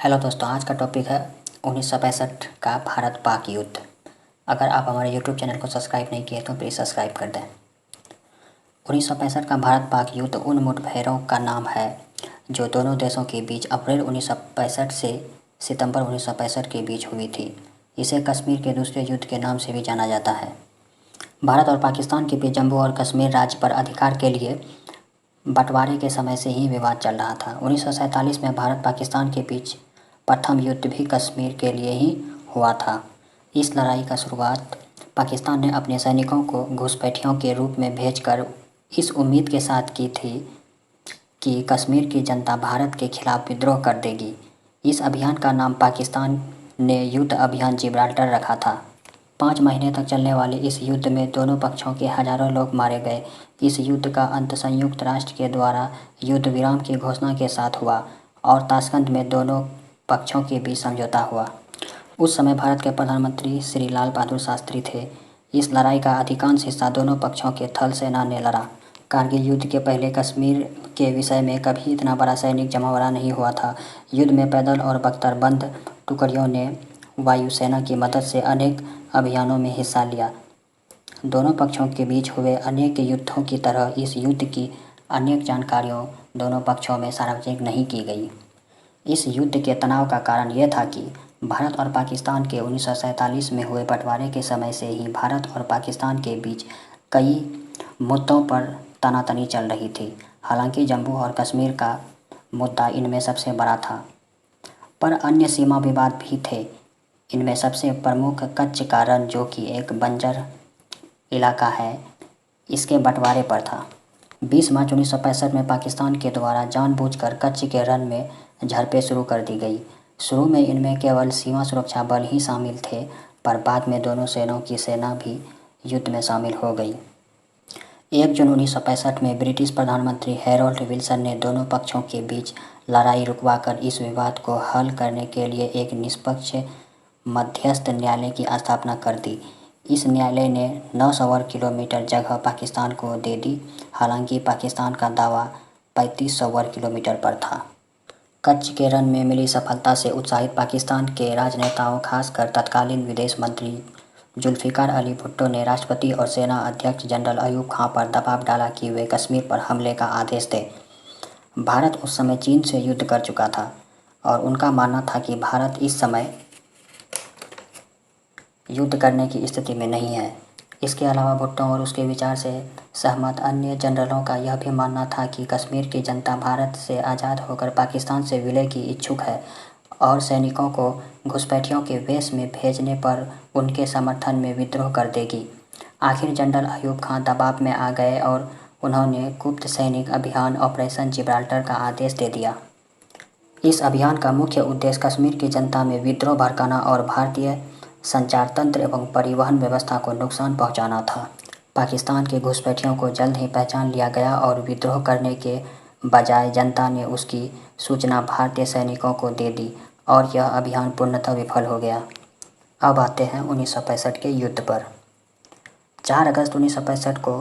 Hello दोस्तों, आज का टॉपिक है 1965 का भारत पाक युद्ध। अगर आप हमारे यूट्यूब चैनल को सब्सक्राइब नहीं किए तो प्लीज़ सब्सक्राइब कर दें। 1965 का भारत पाक युद्ध उन मुठभेड़ों का नाम है जो दोनों देशों के बीच अप्रैल 1965 से सितंबर 1965 के बीच हुई थी। इसे कश्मीर के दूसरे युद्ध के नाम से भी जाना जाता है। भारत और पाकिस्तान के बीच जम्मू और कश्मीर राज्य पर अधिकार के लिए बंटवारे के समय से ही विवाद चल रहा था। 1947 में भारत पाकिस्तान के बीच प्रथम युद्ध भी कश्मीर के लिए ही हुआ था। इस लड़ाई का शुरुआत पाकिस्तान ने अपने सैनिकों को घुसपैठियों के रूप में भेजकर इस उम्मीद के साथ की थी कि कश्मीर की जनता भारत के खिलाफ विद्रोह कर देगी। इस अभियान का नाम पाकिस्तान ने युद्ध अभियान जिब्राल्टर रखा था। 5 महीने तक चलने वाले इस युद्ध में दोनों पक्षों के हजारों लोग मारे गए। इस युद्ध का अंत संयुक्त राष्ट्र के द्वारा युद्ध विराम की घोषणा के साथ हुआ और ताशकंद में दोनों पक्षों के बीच समझौता हुआ। उस समय भारत के प्रधानमंत्री श्री लाल बहादुर शास्त्री थे। इस लड़ाई का अधिकांश हिस्सा दोनों पक्षों के थल सेना ने लड़ा। कारगिल युद्ध के पहले कश्मीर के विषय में कभी इतना बड़ा सैनिक जमावड़ा नहीं हुआ था। युद्ध में पैदल और बख्तरबंद टुकड़ियों ने वायुसेना की मदद से अनेक अभियानों में हिस्सा लिया। दोनों पक्षों के बीच हुए अनेक युद्धों की तरह इस युद्ध की अनेक जानकारियों दोनों पक्षों में सार्वजनिक नहीं की गई। इस युद्ध के तनाव का कारण यह था कि भारत और पाकिस्तान के 1947 में हुए बंटवारे के समय से ही भारत और पाकिस्तान के बीच कई मुद्दों पर तनातनी चल रही थी। हालांकि जम्मू और कश्मीर का मुद्दा इनमें सबसे बड़ा था, पर अन्य सीमा विवाद भी थे। इनमें सबसे प्रमुख कच्छ का रण, जो कि एक बंजर इलाका है, इसके बंटवारे पर था। 20 मार्च 1965 में पाकिस्तान के द्वारा जानबूझकर कच्छ के रण में झड़पें शुरू कर दी गई। शुरू में इनमें केवल सीमा सुरक्षा बल ही शामिल थे, पर बाद में दोनों सेनाओं की सेना भी युद्ध में शामिल हो गई। 1 जून 1965 में ब्रिटिश प्रधानमंत्री हैरोल्ड विल्सन ने दोनों पक्षों के बीच लड़ाई रुकवाकर इस विवाद को हल करने के लिए एक निष्पक्ष मध्यस्थ न्यायालय की स्थापना कर दी। इस न्यायालय ने 900 वर्ग किलोमीटर जगह पाकिस्तान को दे दी। हालांकि पाकिस्तान का दावा 3500 वर्ग किलोमीटर पर था। कच्छ के रण में मिली सफलता से उत्साहित पाकिस्तान के राजनेताओं, खासकर तत्कालीन विदेश मंत्री जुल्फिकार अली भुट्टो ने राष्ट्रपति और सेना अध्यक्ष जनरल अयूब खां पर दबाव डाला कि वे कश्मीर पर हमले का आदेश दें। भारत उस समय चीन से युद्ध कर चुका था और उनका मानना था कि भारत इस समय युद्ध करने की स्थिति में नहीं है। इसके अलावा भुट्टो और उसके विचार से सहमत अन्य जनरलों का यह भी मानना था कि कश्मीर की जनता भारत से आज़ाद होकर पाकिस्तान से विलय की इच्छुक है और सैनिकों को घुसपैठियों के वेश में भेजने पर उनके समर्थन में विद्रोह कर देगी। आखिर जनरल अयूब खां दबाव में आ गए और उन्होंने गुप्त सैनिक अभियान ऑपरेशन जिब्राल्टर का आदेश दे दिया। इस अभियान का मुख्य उद्देश्य कश्मीर की जनता में विद्रोह भड़काना और भारतीय संचार तंत्र एवं परिवहन व्यवस्था को नुकसान पहुंचाना था। पाकिस्तान के घुसपैठियों को जल्द ही पहचान लिया गया और विद्रोह करने के बजाय जनता ने उसकी सूचना भारतीय सैनिकों को दे दी और यह अभियान पूर्णतः विफल हो गया। अब आते हैं 1965 के युद्ध पर। 4 अगस्त 1965 को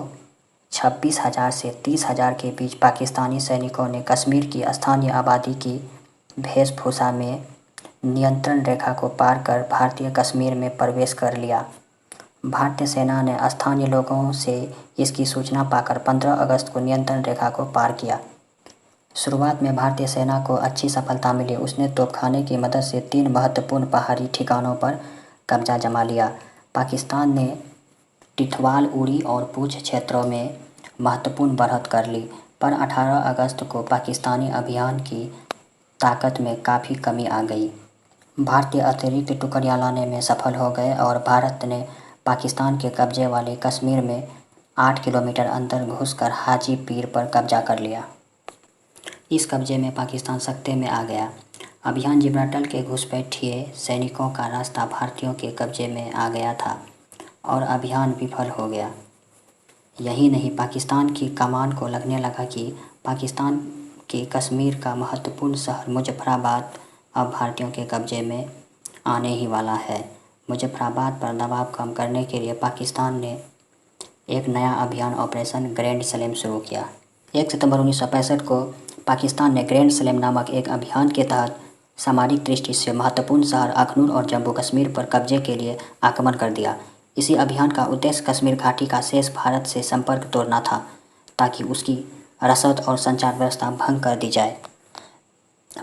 26,000 से 30,000 के बीच पाकिस्तानी सैनिकों ने कश्मीर की स्थानीय आबादी की वेशभूषा में नियंत्रण रेखा को पार कर भारतीय कश्मीर में प्रवेश कर लिया। भारतीय सेना ने स्थानीय लोगों से इसकी सूचना पाकर 15 अगस्त को नियंत्रण रेखा को पार किया। शुरुआत में भारतीय सेना को अच्छी सफलता मिली। उसने तोपखाने की मदद से 3 महत्वपूर्ण पहाड़ी ठिकानों पर कब्जा जमा लिया। पाकिस्तान ने टिठवाल, उड़ी और पूंछ क्षेत्रों में महत्वपूर्ण बढ़त कर ली, पर 18 अगस्त को पाकिस्तानी अभियान की ताकत में काफ़ी कमी आ गई। भारतीय अतिरिक्त टुकड़ियां लाने में सफल हो गए और भारत ने पाकिस्तान के कब्जे वाले कश्मीर में 8 किलोमीटर अंदर घुसकर हाजी पीर पर कब्जा कर लिया। इस कब्जे में पाकिस्तान सख्ते में आ गया। अभियान जिब्राल्टर के घुसपैठिए सैनिकों का रास्ता भारतीयों के कब्जे में आ गया था और अभियान विफल हो गया। यही नहीं, पाकिस्तान की कमान को लगने लगा कि पाकिस्तान के कश्मीर का महत्वपूर्ण शहर मुजफ्फराबाद अब भारतीयों के कब्जे में आने ही वाला है। मुजफ्फराबाद पर दबाव कम करने के लिए पाकिस्तान ने एक नया अभियान ऑपरेशन ग्रैंड स्लैम शुरू किया। 1 सितंबर 1965 को पाकिस्तान ने ग्रैंड स्लैम नामक एक अभियान के तहत सामरिक दृष्टि से महत्वपूर्ण शहर अखनूर और जम्मू कश्मीर पर कब्जे के लिए आक्रमण कर दिया। इसी अभियान का उद्देश्य कश्मीर घाटी का शेष भारत से संपर्क तोड़ना था, ताकि उसकी रसद और संचार व्यवस्था भंग कर दी जाए।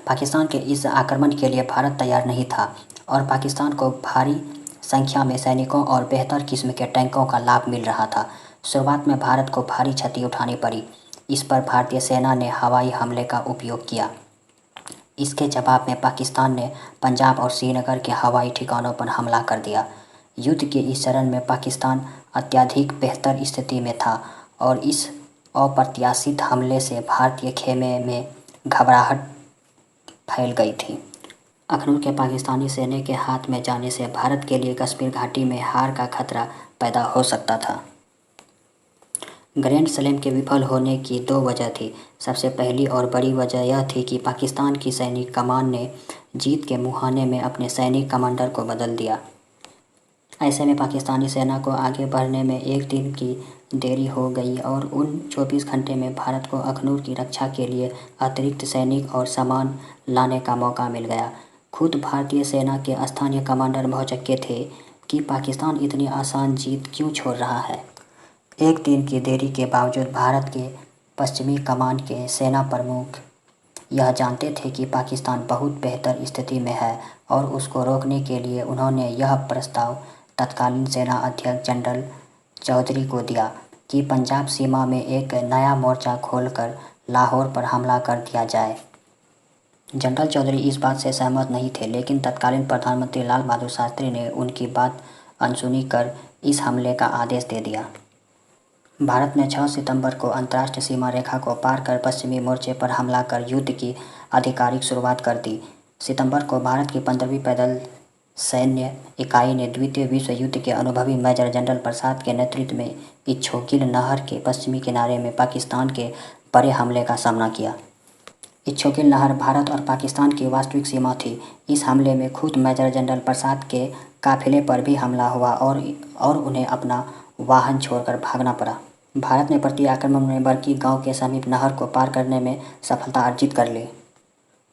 पाकिस्तान के इस आक्रमण के लिए भारत तैयार नहीं था और पाकिस्तान को भारी संख्या में सैनिकों और बेहतर किस्म के टैंकों का लाभ मिल रहा था। शुरुआत में भारत को भारी क्षति उठानी पड़ी। इस पर भारतीय सेना ने हवाई हमले का उपयोग किया। इसके जवाब में पाकिस्तान ने पंजाब और श्रीनगर के हवाई ठिकानों पर हमला कर दिया। युद्ध के इस चरण में पाकिस्तान अत्यधिक बेहतर स्थिति में था और इस अप्रत्याशित हमले से भारतीय खेमे में घबराहट फैल गई थी। अखनूर के पाकिस्तानी सेना के हाथ में जाने से भारत के लिए कश्मीर घाटी में हार का खतरा पैदा हो सकता था। ग्रैंड स्लैम के विफल होने की दो वजह थी। सबसे पहली और बड़ी वजह यह थी कि पाकिस्तान की सैनिक कमान ने जीत के मुहाने में अपने सैनिक कमांडर को बदल दिया। ऐसे में पाकिस्तानी सेना को आगे बढ़ने में एक दिन की देरी हो गई और उन 24 घंटे में भारत को अखनूर की रक्षा के लिए अतिरिक्त सैनिक और सामान लाने का मौका मिल गया। खुद भारतीय सेना के स्थानीय कमांडर भौचक्के थे कि पाकिस्तान इतनी आसान जीत क्यों छोड़ रहा है। एक दिन की देरी के बावजूद भारत के पश्चिमी कमान के सेना प्रमुख यह जानते थे कि पाकिस्तान बहुत बेहतर स्थिति में है और उसको रोकने के लिए उन्होंने यह प्रस्ताव तत्कालीन सेना अध्यक्ष जनरल चौधरी को दिया कि पंजाब सीमा में एक नया मोर्चा खोलकर लाहौर पर हमला कर दिया जाए। जनरल चौधरी इस बात से सहमत नहीं थे, लेकिन तत्कालीन प्रधानमंत्री लाल बहादुर शास्त्री ने उनकी बात अनसुनी कर इस हमले का आदेश दे दिया। भारत ने 6 सितंबर को अंतर्राष्ट्रीय सीमा रेखा को पार कर पश्चिमी मोर्चे पर हमला कर युद्ध की आधिकारिक शुरुआत कर दी। सितंबर को भारत की 15वीं पैदल सैन्य इकाई ने द्वितीय विश्व युद्ध के अनुभवी मेजर जनरल प्रसाद के नेतृत्व में इच्छोगिल नहर के पश्चिमी किनारे में पाकिस्तान के बड़े हमले का सामना किया। इच्छोगिल नहर भारत और पाकिस्तान की वास्तविक सीमा थी। इस हमले में खुद मेजर जनरल प्रसाद के काफिले पर भी हमला हुआ और उन्हें अपना वाहन छोड़कर भागना पड़ा। भारत ने प्रति आक्रमण में बरकी गांव के समीप नहर को पार करने में सफलता अर्जित कर ली।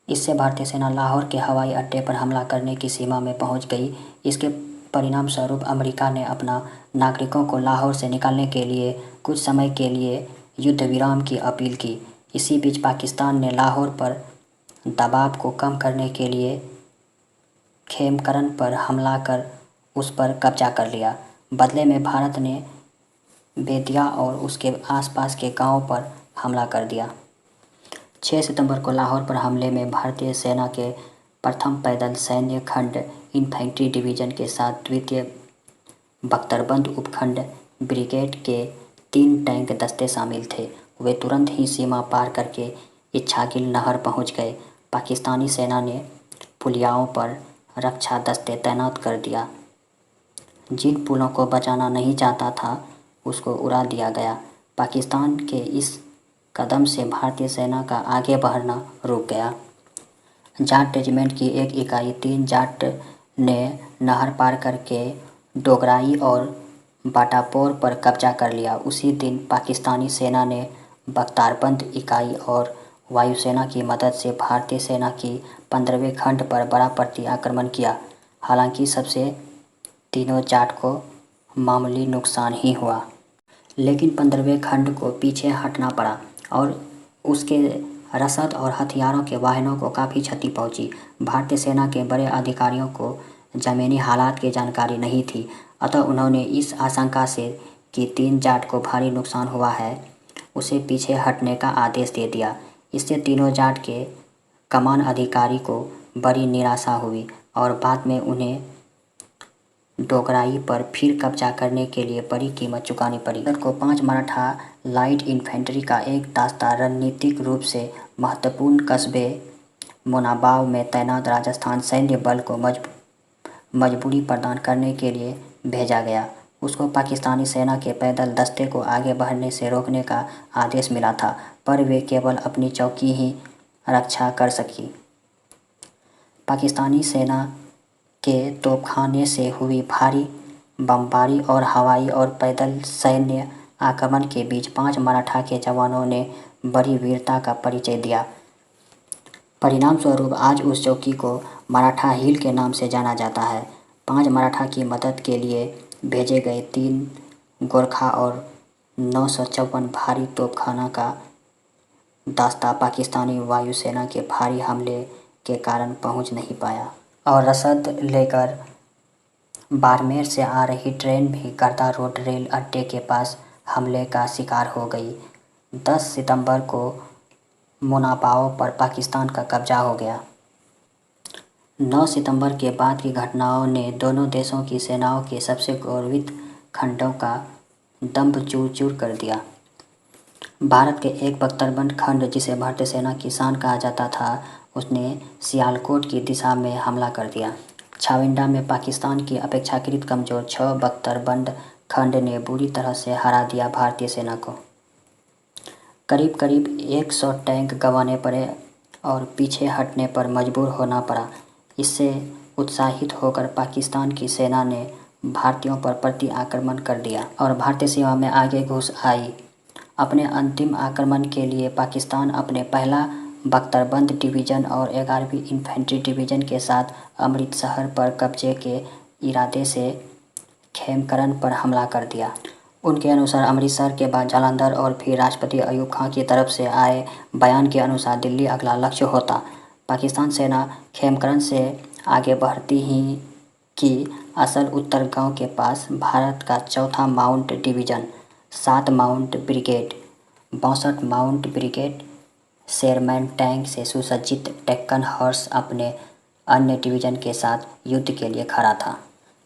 इससे भारतीय सेना लाहौर के हवाई अड्डे पर हमला करने की सीमा में पहुंच गई। इसके परिणाम स्वरूप अमेरिका ने अपना नागरिकों को लाहौर से निकालने के लिए कुछ समय के लिए युद्ध विराम की अपील की। इसी बीच पाकिस्तान ने लाहौर पर दबाव को कम करने के लिए खेमकरन पर हमला कर उस पर कब्जा कर लिया। बदले में भारत ने बेतिया और उसके आसपास के गांवों पर हमला कर दिया। 6 सितंबर को लाहौर पर हमले में भारतीय सेना के प्रथम पैदल सैन्य खंड इन्फेंट्री डिवीजन के साथ द्वितीय बख्तरबंद उपखंड ब्रिगेड के 3 टैंक दस्ते शामिल थे। वे तुरंत ही सीमा पार करके इच्छागिल नहर पहुंच गए। पाकिस्तानी सेना ने पुलियाओं पर रक्षा दस्ते तैनात कर दिया। जिन पुलों को बचाना नहीं चाहता था उसको उड़ा दिया गया। पाकिस्तान के इस कदम से भारतीय सेना का आगे बढ़ना रुक गया। जाट रेजिमेंट की एक इकाई 3 जाट ने नहर पार करके डोगराई और बाटापोर पर कब्जा कर लिया। उसी दिन पाकिस्तानी सेना ने बख्तारबंद इकाई और वायुसेना की मदद से भारतीय सेना की 15वें खंड पर बड़ा प्रति आक्रमण किया। हालांकि सबसे तीनों जाट को मामूली नुकसान ही हुआ, लेकिन 15वें खंड को पीछे हटना पड़ा और उसके रसद और हथियारों के वाहनों को काफ़ी क्षति पहुंची। भारतीय सेना के बड़े अधिकारियों को ज़मीनी हालात की जानकारी नहीं थी, अतः उन्होंने इस आशंका से कि 3 जाट को भारी नुकसान हुआ है, उसे पीछे हटने का आदेश दे दिया। इससे तीनों जाट के कमान अधिकारी को बड़ी निराशा हुई और बाद में उन्हें डोगराई पर फिर कब्जा करने के लिए बड़ी कीमत चुकानी पड़ी। को 5 मराठा लाइट इन्फेंट्री का एक दस्ता रणनीतिक रूप से महत्वपूर्ण कस्बे मोनाबाव में तैनात राजस्थान सैन्य बल को मजबूरी प्रदान करने के लिए भेजा गया। उसको पाकिस्तानी सेना के पैदल दस्ते को आगे बढ़ने से रोकने का आदेश मिला था, पर वे केवल अपनी चौकी ही रक्षा कर सकी। पाकिस्तानी सेना के तोपखाने से हुई भारी बमबारी और हवाई और पैदल सैन्य आक्रमण के बीच 5 मराठा के जवानों ने बड़ी वीरता का परिचय दिया। परिणाम स्वरूप आज उस चौकी को मराठा हिल के नाम से जाना जाता है। 5 मराठा की मदद के लिए भेजे गए 3 गोरखा और 954 भारी तोपखाना का दस्ता पाकिस्तानी वायुसेना के भारी हमले के कारण पहुंच नहीं पाया और रसद लेकर बाड़मेर से आ रही ट्रेन भी गर्दा रोड रेल अड्डे के पास हमले का शिकार हो गई। 10 सितंबर को मुनाबाओ पर पाकिस्तान का कब्जा हो गया। 9 सितंबर के बाद की घटनाओं ने दोनों देशों की सेनाओं के सबसे गौरवित खंडों का दंभ चूर चूर कर दिया। भारत के एक बख्तरबंद खंड जिसे भारतीय सेना की शान कहा जाता था, उसने सियालकोट की दिशा में हमला कर दिया। छाविंडा में पाकिस्तान की अपेक्षाकृत कमजोर 6 बख्तरबंद खंड ने बुरी तरह से हरा दिया भारतीय सेना को। करीब करीब 100 टैंक गंवाने पड़े और पीछे हटने पर मजबूर होना पड़ा। इससे उत्साहित होकर पाकिस्तान की सेना ने भारतीयों पर प्रति आक्रमण कर दिया और भारतीय सीमा में आगे घुस आई। अपने अंतिम आक्रमण के लिए पाकिस्तान अपने पहला बख्तरबंद डिवीज़न और 11वीं इन्फेंट्री डिवीज़न के साथ अमृतसर पर कब्जे के इरादे से खेमकरन पर हमला कर दिया। उनके अनुसार अमृतसर के बाद जालंधर और फिर राष्ट्रपति अयूब खां की तरफ से आए बयान के अनुसार दिल्ली अगला लक्ष्य होता। पाकिस्तान सेना खेमकरन से आगे बढ़ती ही कि असल उत्तर गांव के पास भारत का 4था mount division, 7 mount brigade, 62 mount brigade, Sherman tank से सुसज्जित डेक्कन हॉर्स अपने अन्य डिवीज़न के साथ युद्ध के लिए खड़ा था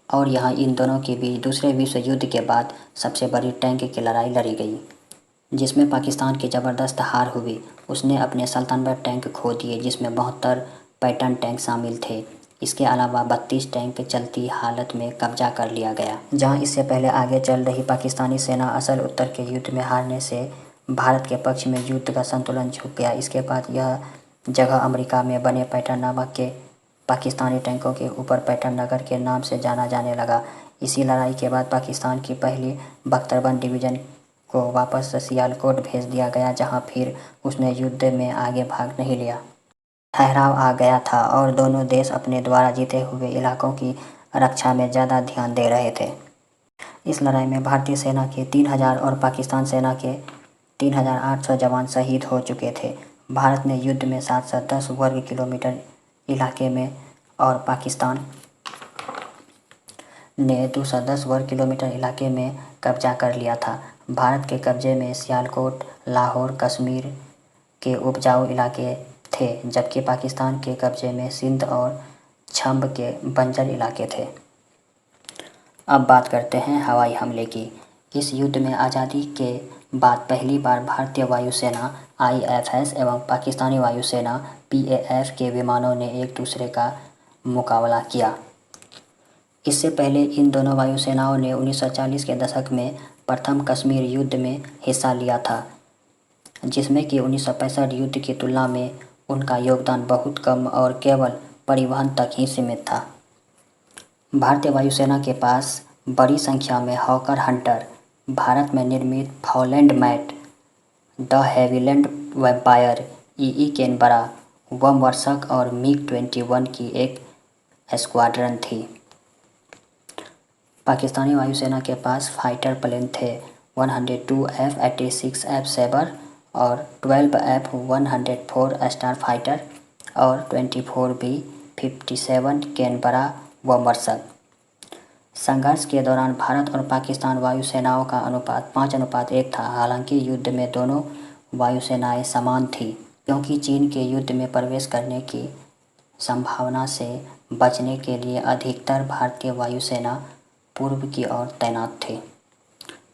और यहाँ इन दोनों के बीच दूसरे विश्व युद्ध के बाद सबसे बड़ी टैंक की लड़ाई लड़ी गई, जिसमें पाकिस्तान की ज़बरदस्त हार हुई। उसने अपने 97 टैंक खो दिए, जिसमें 72 पैटर्न टैंक शामिल थे। इसके अलावा 32 टैंक चलती हालत में कब्जा कर लिया गया। जहां इससे पहले आगे चल रही पाकिस्तानी सेना असल उत्तर के युद्ध में हारने से भारत के पक्ष में युद्ध का संतुलन झुक गया। इसके बाद यह जगह अमेरिका में बने पैटर्न नामक के पाकिस्तानी टैंकों के ऊपर पैटर्न नगर के नाम से जाना जाने लगा। इसी लड़ाई के बाद पाकिस्तान की पहली बख्तरबंद डिवीज़न को वापस सियालकोट भेज दिया गया, जहां फिर उसने युद्ध में आगे भाग नहीं लिया। ठहराव आ गया था और दोनों देश अपने द्वारा जीते हुए इलाकों की रक्षा में ज़्यादा ध्यान दे रहे थे। इस लड़ाई में भारतीय सेना के 3000 और पाकिस्तान सेना के 3800 जवान शहीद हो चुके थे। भारत ने युद्ध में 710 वर्ग किलोमीटर इलाके में और पाकिस्तान ने 210 वर्ग किलोमीटर इलाके में कब्जा कर लिया था। भारत के कब्जे में सियालकोट, लाहौर, कश्मीर के उपजाऊ इलाके थे, जबकि पाकिस्तान के कब्जे में सिंध और छंब के बंजर इलाके थे। अब बात करते हैं हवाई हमले की। इस युद्ध में आज़ादी के बाद पहली बार भारतीय वायुसेना IFS एवं पाकिस्तानी वायुसेना PAF के विमानों ने एक दूसरे का मुकाबला किया। इससे पहले इन दोनों वायुसेनाओं ने 1940 के दशक में प्रथम कश्मीर युद्ध में हिस्सा लिया था, जिसमें कि 1965 युद्ध की तुलना में उनका योगदान बहुत कम और केवल परिवहन तक ही सीमित था। भारतीय वायुसेना के पास बड़ी संख्या में हॉकर हंटर, भारत में निर्मित फॉलैंड मैट, द हेविलैंड वैम्पायर, कैनबरा, वर्मवर्सक और MiG-21 की एक स्क्वाड्रन थी। पाकिस्तानी वायुसेना के पास फाइटर प्लेन थे 102 F-86 एफ सेबर और 12 F-104 स्टार फाइटर और 24 B-57 कैनबरा वर्मवर्सक। संघर्ष के दौरान भारत और पाकिस्तान वायुसेनाओं का अनुपात 5:1 था। हालांकि युद्ध में दोनों वायुसेनाएं समान थीं, क्योंकि चीन के युद्ध में प्रवेश करने की संभावना से बचने के लिए अधिकतर भारतीय वायुसेना पूर्व की ओर तैनात थे।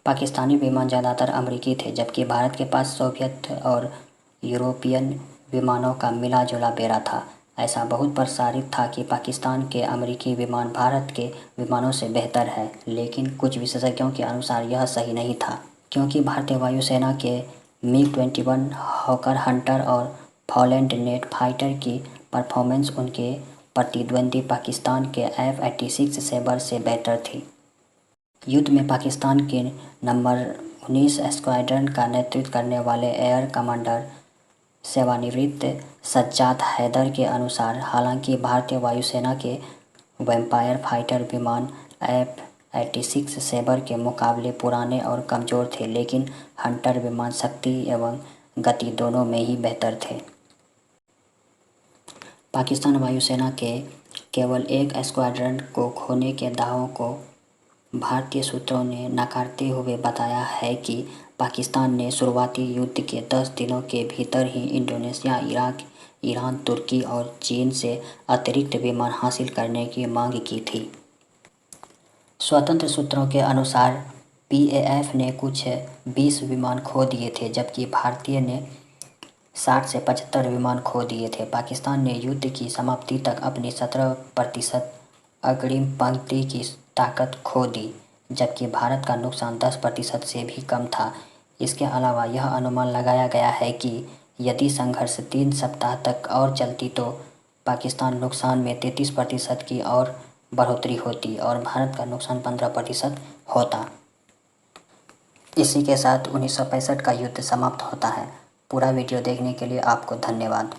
पाकिस्तानी विमान ज़्यादातर अमेरिकी थे, जबकि भारत के पास सोवियत और यूरोपियन विमानों का मिला जुला बेड़ा था। ऐसा बहुत प्रसारित था कि पाकिस्तान के अमेरिकी विमान भारत के विमानों से बेहतर है, लेकिन कुछ विशेषज्ञों के अनुसार यह सही नहीं था, क्योंकि भारतीय वायुसेना के MiG-21 हॉकर हंटर और फॉलैंड नेट फाइटर की परफॉर्मेंस उनके प्रतिद्वंदी पाकिस्तान के F-86 सेबर से बेहतर थी। युद्ध में पाकिस्तान के नंबर 19 स्क्वाड्रन का नेतृत्व करने वाले एयर कमांडर सेवानिवृत्त सज्जाद हैदर के अनुसार, हालांकि भारतीय वायुसेना के वैम्पायर फाइटर विमान F-86 सैबर के मुकाबले पुराने और कमज़ोर थे, लेकिन हंटर विमान शक्ति एवं गति दोनों में ही बेहतर थे। पाकिस्तान वायुसेना के केवल एक स्क्वाड्रन को खोने के दावों को भारतीय सूत्रों ने नकारते हुए बताया है कि पाकिस्तान ने शुरुआती युद्ध के 10 दिनों के भीतर ही इंडोनेशिया, इराक, ईरान, तुर्की और चीन से अतिरिक्त विमान हासिल करने की मांग की थी। स्वतंत्र सूत्रों के अनुसार PAF ने कुछ 20 विमान खो दिए थे, जबकि भारतीय ने 60 से 75 विमान खो दिए थे। पाकिस्तान ने युद्ध की समाप्ति तक अपनी 17% अग्रिम पंक्ति की ताकत खो दी, जबकि भारत का नुकसान 10% से भी कम था। इसके अलावा यह अनुमान लगाया गया है कि यदि संघर्ष 3 सप्ताह तक और चलती तो पाकिस्तान नुकसान में 33% की और बढ़ोतरी होती और भारत का नुकसान 15% होता। इसी के साथ 1965 का युद्ध समाप्त होता है। पूरा वीडियो देखने के लिए आपको धन्यवाद।